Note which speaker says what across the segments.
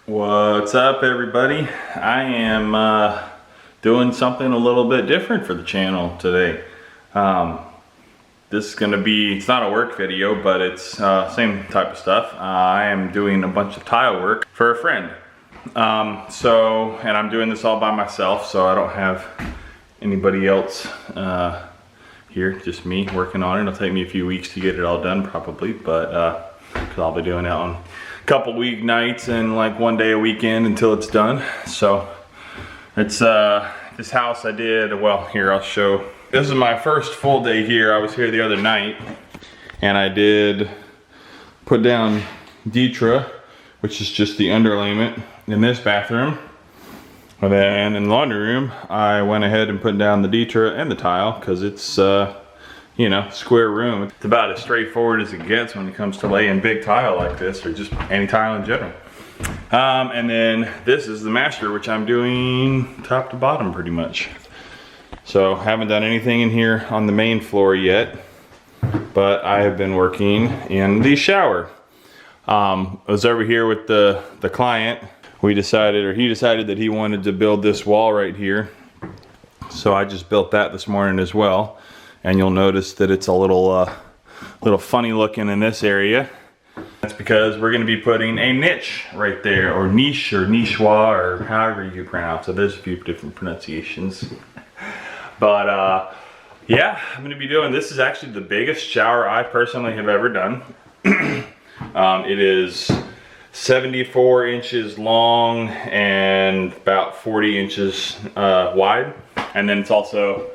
Speaker 1: What's up, everybody? I am doing something a little bit different for the channel today. This is going to be, it's not a work video, but it's same type of stuff. I am doing a bunch of tile work for a friend. And I'm doing this all by myself, so I don't have anybody else here, just me working on it. It'll take me a few weeks to get it all done probably, but because I'll be doing it on a couple weeknights and like one day a weekend until it's done. So it's this house I did, well, here I'll show. This is my first full day here. I was here the other night and I did put down Ditra, which is just the underlayment in this bathroom. And then in the laundry room, I went ahead and put down the Ditra and the tile because it's, you know, square room. It's about as straightforward as it gets when it comes to laying big tile like this, or just any tile in general. And then this is the master, which I'm doing top to bottom pretty much. So haven't done anything in here on the main floor yet, but I have been working in the shower. I was over here with the client. He decided that he wanted to build this wall right here. So I just built that this morning as well. And you'll notice that it's a little funny looking in this area. That's because we're gonna be putting a niche right there, or niche, or nichoir, or however you pronounce it. There's a few different pronunciations. But yeah, I'm gonna be doing, this is actually the biggest shower I personally have ever done. It is 74 inches long and about 40 inches wide. And then it's also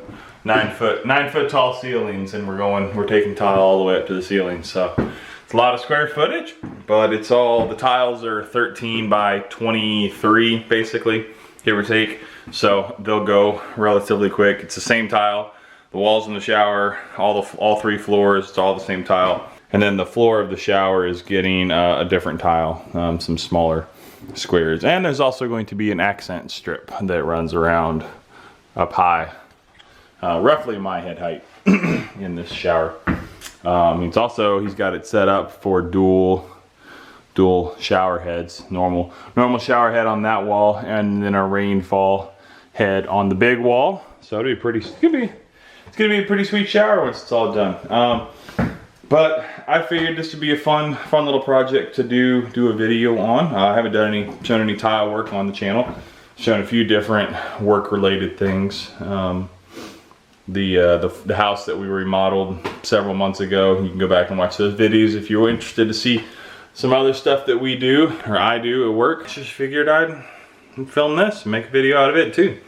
Speaker 1: 9 foot tall ceilings, and we're taking tile all the way up to the ceiling. So it's a lot of square footage, but it's all, the tiles are 13 by 23 basically, give or take. So they'll go relatively quick. It's the same tile. The walls in the shower, all three floors, it's all the same tile. And then the floor of the shower is getting a different tile, some smaller squares. And there's also going to be an accent strip that runs around up high, roughly my head height in this shower. He's got it set up for dual shower heads, normal shower head on that wall, and then a rainfall head on the big wall. So it's gonna be a pretty sweet shower once it's all done. But I figured this would be a fun little project to do a video on. I haven't shown any tile work on the channel. Shown a few different work related things. The house that we remodeled several months ago, you can go back and watch those videos if you're interested to see some other stuff that we do, or I do at work. Just figured I'd film this and make a video out of it too.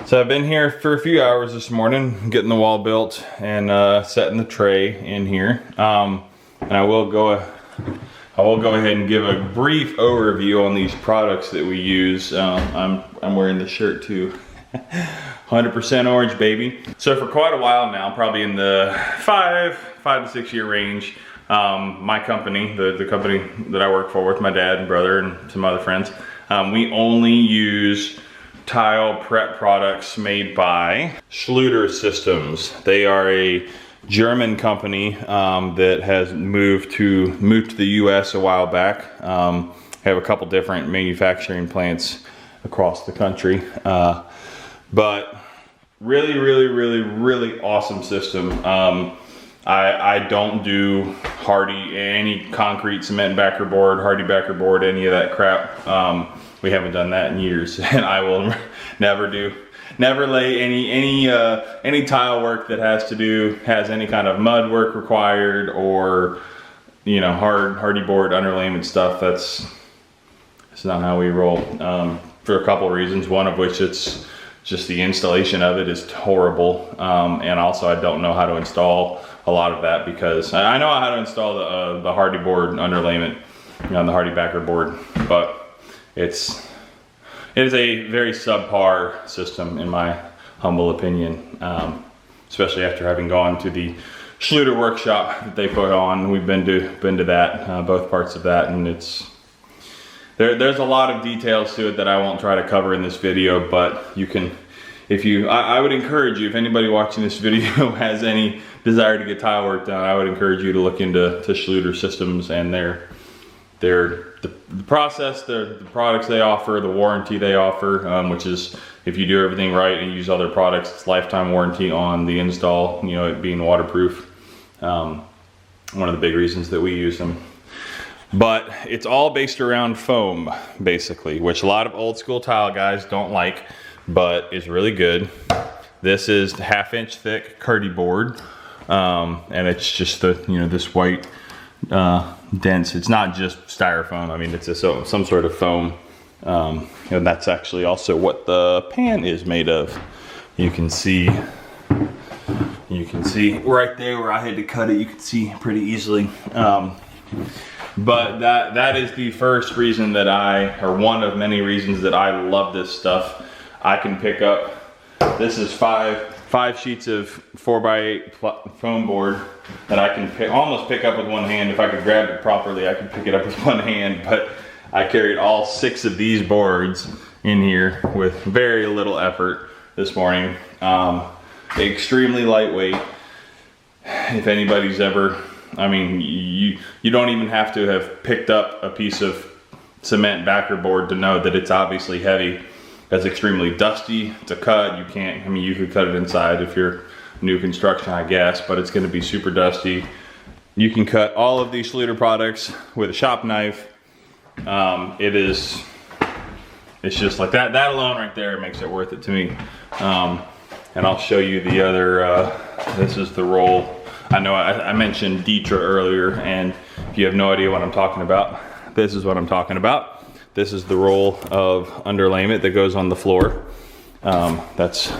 Speaker 1: So I've been here for a few hours this morning, getting the wall built and setting the tray in here. And I will go ahead and give a brief overview on these products that we use. I'm wearing the shirt too. 100% orange, baby. So for quite a while now, probably in the 5 to 6 year range, my company, the company that I work for with my dad and brother and some other friends, we only use tile prep products made by Schluter Systems. They are a German company that has moved to the US a while back. Have a couple different manufacturing plants across the country. But really awesome system. I don't do any concrete, cement backer board, hardy backer board, any of that crap. We haven't done that in years, and I will never lay any tile work that has any kind of mud work required, or, you know, hardy board underlayment stuff. That's not how we roll, for a couple of reasons. One of which, it's just the installation of it is horrible, and also I don't know how to install a lot of that, because I know how to install the hardy board underlayment, you know, the hardy backer board, but it is a very subpar system in my humble opinion, especially after having gone to the Schluter workshop that they put on. We've been to that, both parts of that, and there's a lot of details to it that I won't try to cover in this video, but you can, I would encourage you, if anybody watching this video has any desire to get tile work done, I would encourage you to look into Schluter Systems and their the process, the products they offer, the warranty they offer, which is if you do everything right and use other products, it's lifetime warranty on the install, you know, it being waterproof. One of the big reasons that we use them. But it's all based around foam, basically, which a lot of old school tile guys don't like, but is really good. This is the 1/2 inch thick Kerdi board, and it's just the, you know, this white dense. It's not just styrofoam. I mean, it's some sort of foam, and that's actually also what the pan is made of. You can see right there where I had to cut it. You can see pretty easily. But that is the first reason that or one of many reasons that I love this stuff. I can pick up, this is five sheets of 4x8 foam board that I can almost pick up with one hand. If I could grab it properly, I could pick it up with one hand, but I carried all 6 of these boards in here with very little effort this morning. Extremely lightweight. If anybody's ever, I mean, you don't even have to have picked up a piece of cement backer board to know that it's obviously heavy. It's extremely dusty to cut. You can't, I mean, you could cut it inside if you're new construction, I guess, but it's gonna be super dusty. You can cut all of these Schluter products with a shop knife. It's just like that. That alone right there makes it worth it to me. And I'll show you the other, this is the roll. I know I mentioned Ditra earlier, and if you have no idea what I'm talking about, this is what I'm talking about. This is the roll of underlayment that goes on the floor. That's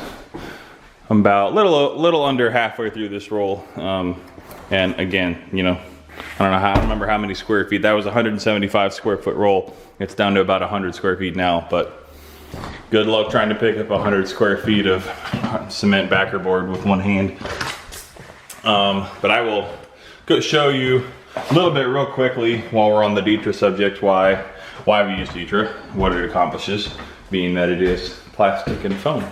Speaker 1: about little under halfway through this roll. And again, you know, I don't remember how many square feet. That was a 175 square foot roll. It's down to about 100 square feet now, but good luck trying to pick up 100 square feet of cement backer board with one hand. But I will show you a little bit real quickly while we're on the Ditra subject why we use Ditra, what it accomplishes, being that it is plastic and foam.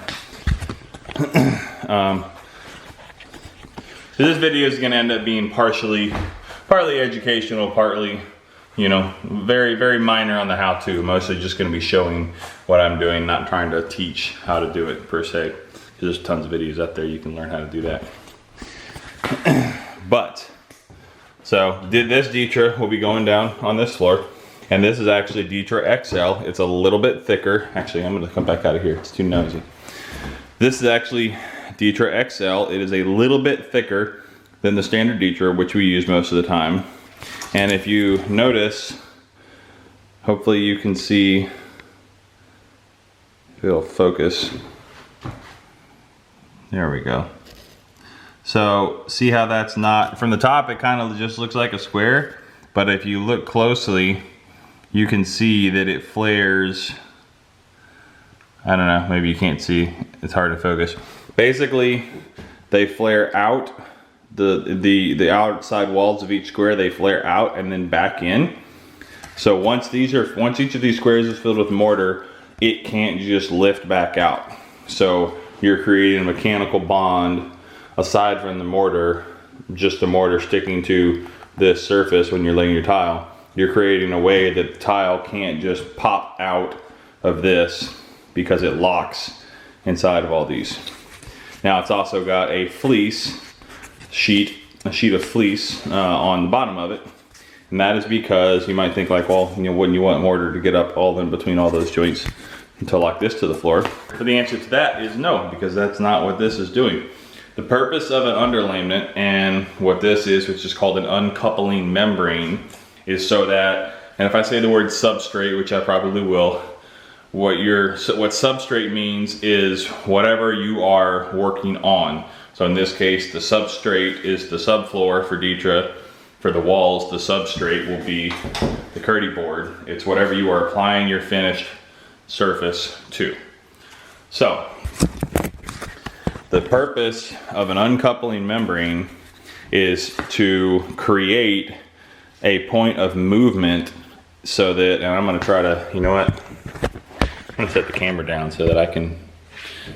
Speaker 1: So this video is going to end up being partly educational, partly, you know, very, very minor on the how-to. Mostly just going to be showing what I'm doing, not trying to teach how to do it per se. There's tons of videos out there you can learn how to do that. But, so this Ditra will be going down on this floor. And this is actually Ditra XL. It's a little bit thicker. Actually, I'm gonna come back out of here. It's too noisy. This is actually Ditra XL. It is a little bit thicker than the standard Ditra, which we use most of the time. And if you notice, hopefully you can see, if it'll focus. There we go. So see how that's not, from the top it kind of just looks like a square, but if you look closely, you can see that it flares. I don't know, maybe you can't see, it's hard to focus. Basically, they flare out, the outside walls of each square, they flare out and then back in. So once each of these squares is filled with mortar, it can't just lift back out. So you're creating a mechanical bond aside from the mortar, just the mortar sticking to this surface when you're laying your tile. You're creating a way that the tile can't just pop out of this because it locks inside of all these. Now it's also got a fleece sheet, a sheet of fleece on the bottom of it. And that is because you might think like, well, you know, wouldn't you want mortar to get up all in between all those joints to lock this to the floor? But the answer to that is no, because that's not what this is doing. The purpose of an underlayment and what this is, which is called an uncoupling membrane, is so that, and if I say the word substrate, which I probably will, what substrate means is whatever you are working on. So in this case, the substrate is the subfloor for Ditra. For the walls, the substrate will be the Kerdi board. It's whatever you are applying your finished surface to. So, the purpose of an uncoupling membrane is to create a point of movement so that, and I'm gonna try to, you know what? I'm gonna set the camera down so that I can,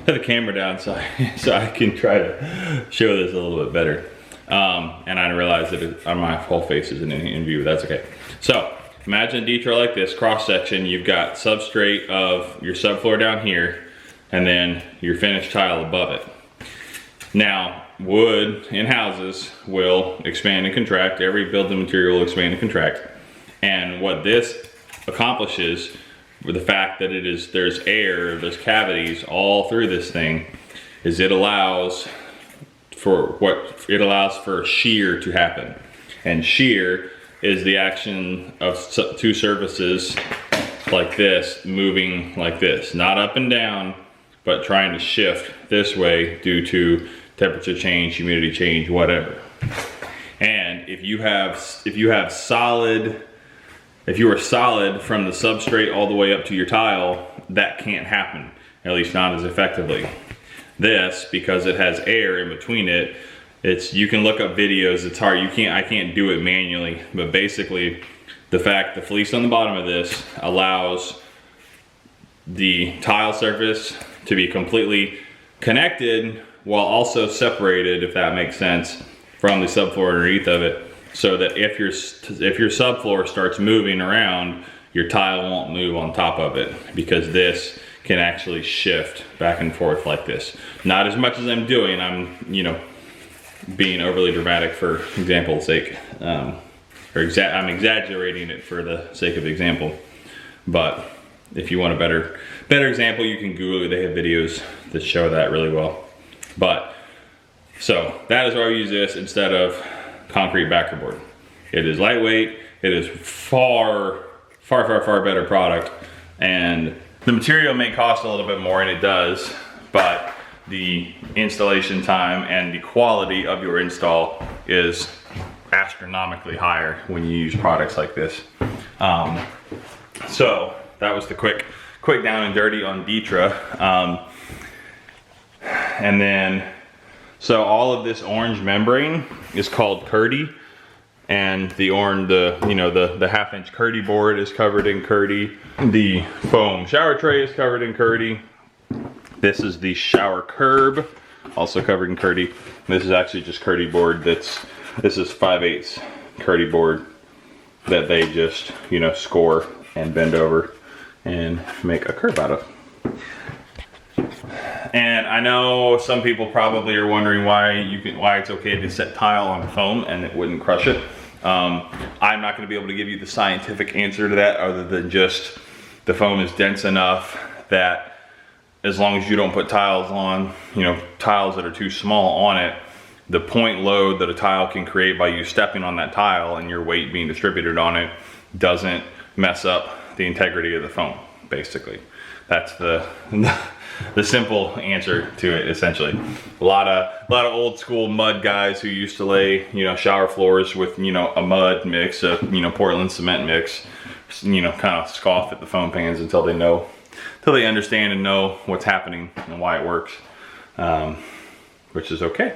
Speaker 1: set the camera down so I can try to show this a little bit better. And I realize that my whole face isn't in view, but that's okay. So, imagine a Detra like this, cross section. You've got substrate of your subfloor down here, and then your finished tile above it. Now, wood in houses will expand and contract. Every building material will expand and contract. And what this accomplishes with the fact that there's air, there's cavities all through this thing, is it allows for shear to happen. And shear is the action of two surfaces like this moving like this, not up and down, but trying to shift this way due to temperature change, humidity change, whatever. And if you are solid from the substrate all the way up to your tile, that can't happen, at least not as effectively. This, because it has air in between it, you can look up videos, it's hard, I can't do it manually, but basically the fleece on the bottom of this allows the tile surface to be completely connected while also separated, if that makes sense, from the subfloor underneath of it, so that if your subfloor starts moving around, your tile won't move on top of it, because this can actually shift back and forth like this. Not as much as I'm doing, I'm being overly dramatic for example's sake, I'm exaggerating it for the sake of example. But if you want a better example, you can Google it. They have videos that show that really well. But so that is why I use this instead of concrete backer board. It is lightweight. It is far better product, and the material may cost a little bit more, and it does, but the installation time and the quality of your install is astronomically higher when you use products like this. So that was the quick down and dirty on Detra. And then, so all of this orange membrane is called Kerdi, and the 1/2-inch Kerdi board is covered in Kerdi. The foam shower tray is covered in Kerdi. This is the shower curb, also covered in Kerdi. This is actually just Kerdi board. This is 5/8 Kerdi board that they just score and bend over and make a curb out of. And I know some people probably are wondering why it's okay to set tile on foam and it wouldn't crush it. I'm not going to be able to give you the scientific answer to that, other than just the foam is dense enough that as long as you don't put tiles on, tiles that are too small on it, the point load that a tile can create by you stepping on that tile and your weight being distributed on it doesn't mess up the integrity of the foam, basically. That's the simple answer to it, essentially. A lot of old school mud guys who used to lay, shower floors with, a mud mix, a, Portland cement mix, kind of scoff at the foam pans until they understand and know what's happening and why it works, which is okay.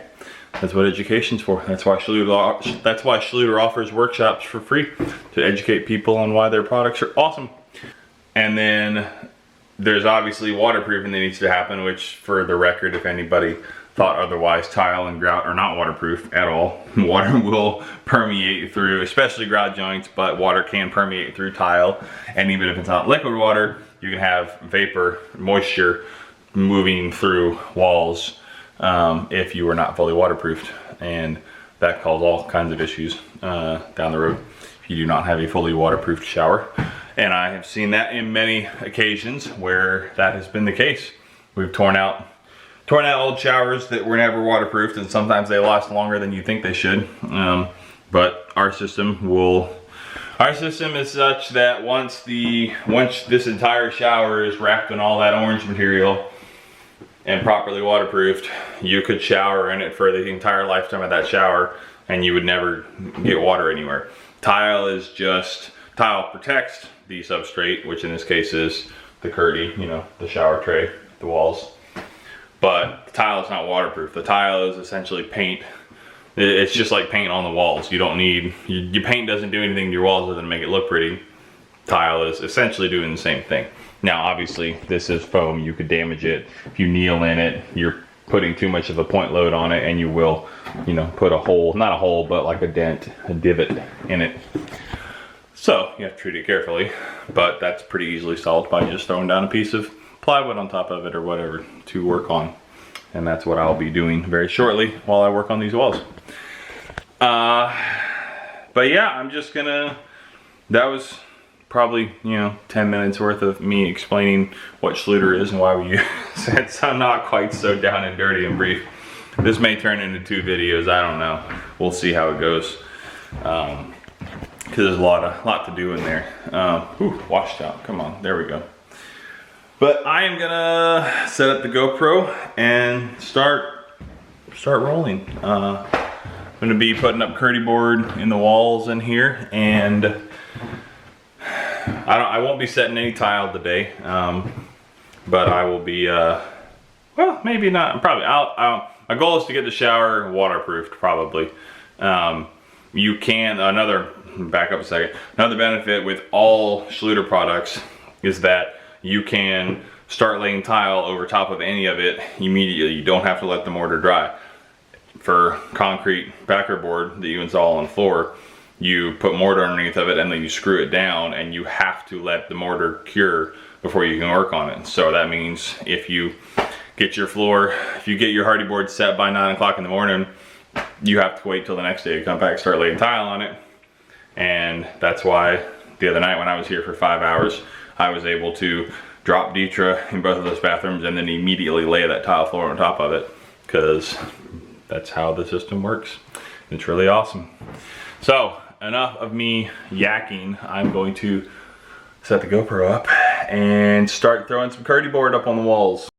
Speaker 1: That's what education's for. That's why Schluter offers workshops for free, to educate people on why their products are awesome. And then there's obviously waterproofing that needs to happen, which, for the record, if anybody thought otherwise, tile and grout are not waterproof at all. Water will permeate through, especially grout joints, but water can permeate through tile. And even if it's not liquid water, you can have vapor, moisture moving through walls if you are not fully waterproofed. And that causes all kinds of issues down the road if you do not have a fully waterproofed shower. And I have seen that in many occasions where that has been the case. We've torn out old showers that were never waterproofed, and sometimes they last longer than you think they should. But our system is such that once this entire shower is wrapped in all that orange material and properly waterproofed, you could shower in it for the entire lifetime of that shower and you would never get water anywhere. Tile protects the substrate, which in this case is the Kerdi, the shower tray, the walls. But the tile is not waterproof. The tile is essentially paint. It's just like paint on the walls. Your paint doesn't do anything to your walls other than make it look pretty. Tile is essentially doing the same thing. Now, obviously, this is foam. You could damage it. If you kneel in it, you're putting too much of a point load on it, and you will, put a hole, not a hole, but like a dent, a divot in it. So you have to treat it carefully, but that's pretty easily solved by just throwing down a piece of plywood on top of it or whatever to work on. And that's what I'll be doing very shortly while I work on these walls. But yeah, I'm just gonna, that was probably, 10 minutes worth of me explaining what Schluter is and why we use it. So I'm not quite so down and dirty and brief. This may turn into 2 videos, I don't know. We'll see how it goes. Cause there's a lot to do in there. Wash top, come on, there we go. But I am gonna set up the GoPro and start rolling. I'm gonna be putting up curdy board in the walls in here, and I won't be setting any tile today, but I will be, well, maybe not. Probably. My goal is to get the shower waterproofed, probably. You can, back up a second. Another benefit with all Schluter products is that you can start laying tile over top of any of it immediately. You don't have to let the mortar dry. For concrete backer board that you install on the floor, you put mortar underneath of it and then you screw it down, and you have to let the mortar cure before you can work on it. So that means if you get your hardy board set by 9 o'clock in the morning, you have to wait till the next day to come back, start laying tile on it. And that's why the other night when I was here for 5 hours, I was able to drop Ditra in both of those bathrooms and then immediately lay that tile floor on top of it, because that's how the system works. It's really awesome. So enough of me yakking. I'm going to set the GoPro up and start throwing some curdy board up on the walls.